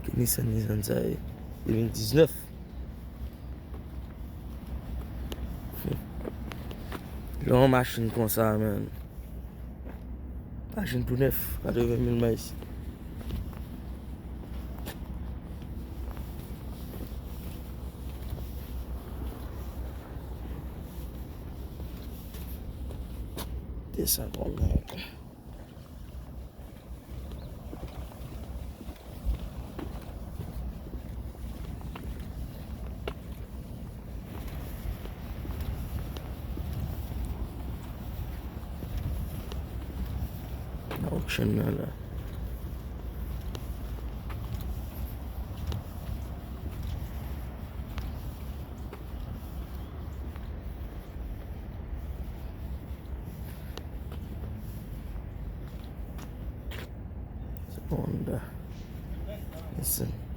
Ki Nissan sa e. 2019. Lò an machin kon sa men. Machin tout neuf. 80,000 miles. Desa kon men. Auction nan la. Honda. Listen.